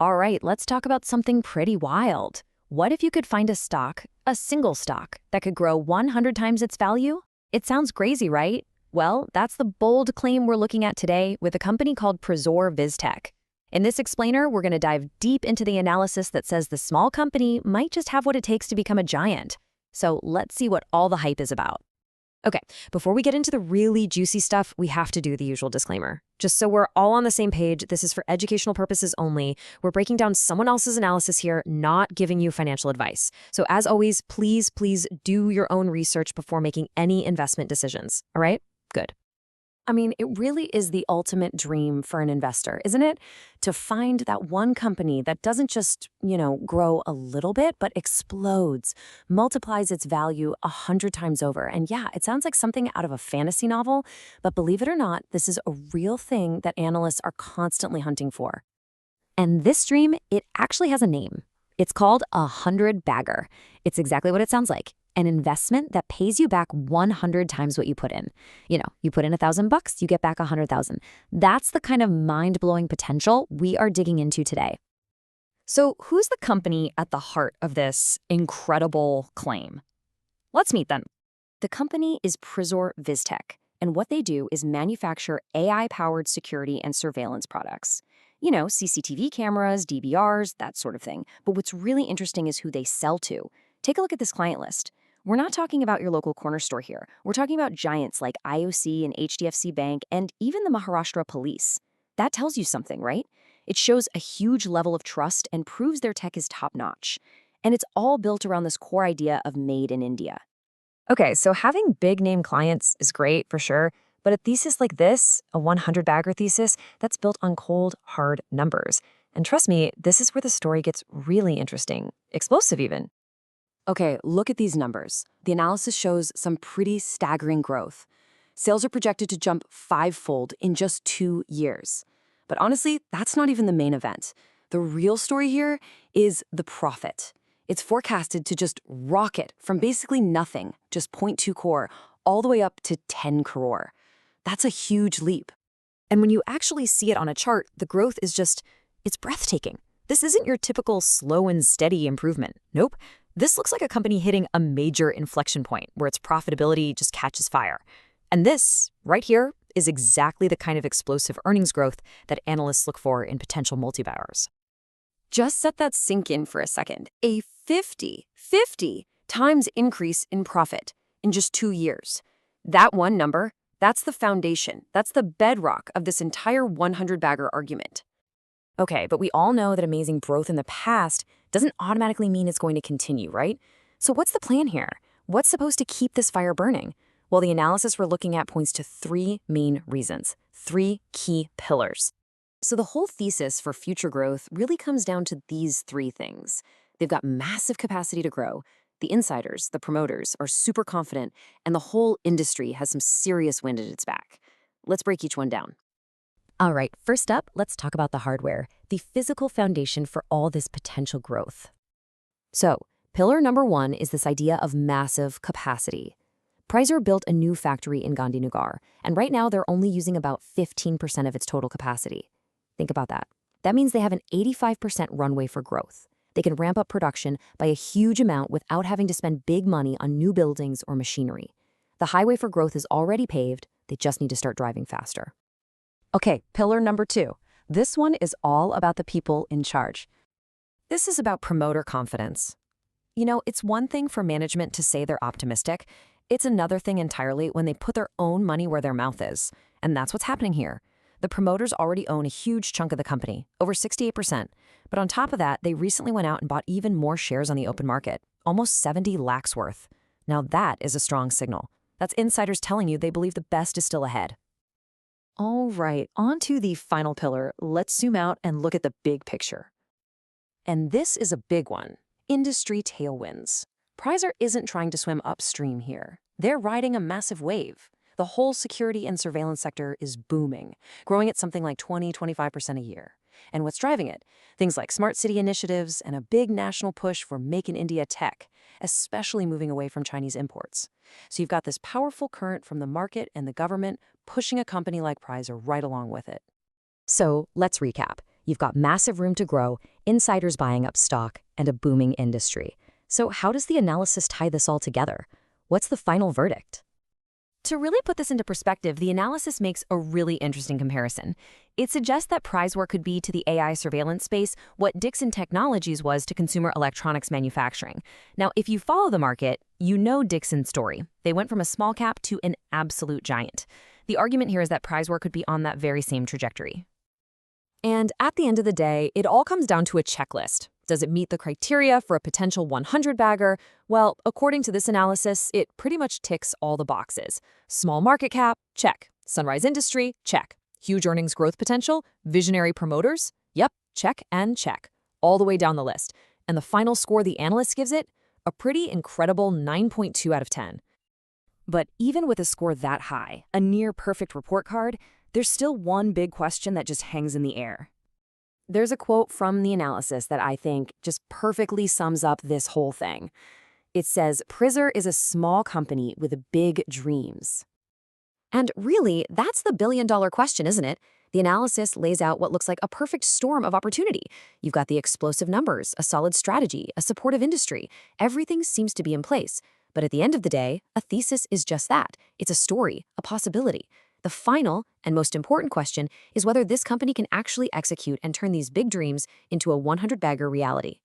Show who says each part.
Speaker 1: All right, let's talk about something pretty wild. What if you could find a single stock, that could grow 100 times its value? It sounds crazy, right? Well, that's the bold claim we're looking at today with a company called Prizor Viztech. In this explainer, we're going to dive deep into the analysis that says the small company might just have what it takes to become a giant. So let's see what all the hype is about. Okay, before we get into the really juicy stuff, we have to do the usual disclaimer. Just so we're all on the same page, this is for educational purposes only. We're breaking down someone else's analysis here, not giving you financial advice. So as always, please do your own research before making any investment decisions. All right? Good. I mean, it really is the ultimate dream for an investor, isn't it? To find that one company that doesn't just, grow a little bit, but explodes, multiplies its value 100 times over. And yeah, it sounds like something out of a fantasy novel, but believe it or not, this is a real thing that analysts are constantly hunting for. And this dream, it actually has a name. It's called a 100-bagger. It's exactly what it sounds like. An investment that pays you back 100 times what you put in. You put in $1,000, you get back 100,000. That's the kind of mind-blowing potential we are digging into today. So who's the company at the heart of this incredible claim? Let's meet them. The company is Prizor Viztech, and what they do is manufacture AI-powered security and surveillance products. CCTV cameras, DVRs, that sort of thing. But what's really interesting is who they sell to. Take a look at this client list. We're not talking about your local corner store here. We're talking about giants like IOC and HDFC Bank and even the Maharashtra Police. That tells you something, right? It shows a huge level of trust and proves their tech is top-notch. And it's all built around this core idea of made in India. Okay, so having big-name clients is great for sure, but a thesis like this, a 100-bagger thesis, that's built on cold, hard numbers. And trust me, this is where the story gets really interesting, explosive even. Okay, look at these numbers. The analysis shows some pretty staggering growth. Sales are projected to jump 5-fold in just 2 years. But honestly, that's not even the main event. The real story here is the profit. It's forecasted to just rocket from basically nothing, just zero point 0.2 crore, all the way up to 10 crore. That's a huge leap. And when you actually see it on a chart, the growth is it's breathtaking. This isn't your typical slow and steady improvement. Nope. This looks like a company hitting a major inflection point where its profitability just catches fire. And this, right here, is exactly the kind of explosive earnings growth that analysts look for in potential multibaggers. Just let that sink in for a second. A 50 times increase in profit in just 2 years. That one number, that's the foundation. That's the bedrock of this entire 100-bagger argument. Okay, but we all know that amazing growth in the past doesn't automatically mean it's going to continue, right? So what's the plan here? What's supposed to keep this fire burning? Well, the analysis we're looking at points to 3 main reasons, 3 key pillars. So the whole thesis for future growth really comes down to these 3 things. They've got massive capacity to grow. The insiders, the promoters, are super confident, and the whole industry has some serious wind at its back. Let's break each one down. All right, first up, let's talk about the hardware, the physical foundation for all this potential growth. So, pillar number 1 is this idea of massive capacity. Prizor built a new factory in Gandhinagar, and right now they're only using about 15% of its total capacity. Think about that. That means they have an 85% runway for growth. They can ramp up production by a huge amount without having to spend big money on new buildings or machinery. The highway for growth is already paved, they just need to start driving faster. Okay, pillar number 2. This one is all about the people in charge. This is about promoter confidence. It's one thing for management to say they're optimistic. It's another thing entirely when they put their own money where their mouth is. And that's what's happening here. The promoters already own a huge chunk of the company, over 68%. But on top of that, they recently went out and bought even more shares on the open market, almost 70 lakhs worth. Now that is a strong signal. That's insiders telling you they believe the best is still ahead. All right, on to the final pillar. Let's zoom out and look at the big picture. And this is a big one. Industry tailwinds. Prizor isn't trying to swim upstream here. They're riding a massive wave. The whole security and surveillance sector is booming, growing at something like 20–25% a year. And what's driving it? Things like smart city initiatives and a big national push for Make in India tech, especially moving away from Chinese imports. So you've got this powerful current from the market and the government pushing a company like Prizor right along with it. So let's recap. You've got massive room to grow, insiders buying up stock, and a booming industry. So how does the analysis tie this all together? What's the final verdict? To really put this into perspective, the analysis makes a really interesting comparison. It suggests that Prizor could be to the AI surveillance space what Dixon Technologies was to consumer electronics manufacturing. Now, if you follow the market, you know Dixon's story. They went from a small cap to an absolute giant. The argument here is that Prizor could be on that very same trajectory. And at the end of the day, it all comes down to a checklist. Does it meet the criteria for a potential 100-bagger? Well, according to this analysis, it pretty much ticks all the boxes. Small market cap? Check. Sunrise industry? Check. Huge earnings growth potential? Visionary promoters? Yep, check and check. All the way down the list. And the final score the analyst gives it? A pretty incredible 9.2 out of 10. But even with a score that high, a near-perfect report card, there's still one big question that just hangs in the air. There's a quote from the analysis that I think just perfectly sums up this whole thing. It says, "Prizor is a small company with big dreams." And really, that's the billion-dollar question, isn't it? The analysis lays out what looks like a perfect storm of opportunity. You've got the explosive numbers, a solid strategy, a supportive industry. Everything seems to be in place. But at the end of the day, a thesis is just that. It's a story, a possibility. The final and most important question is whether this company can actually execute and turn these big dreams into a 100-bagger reality.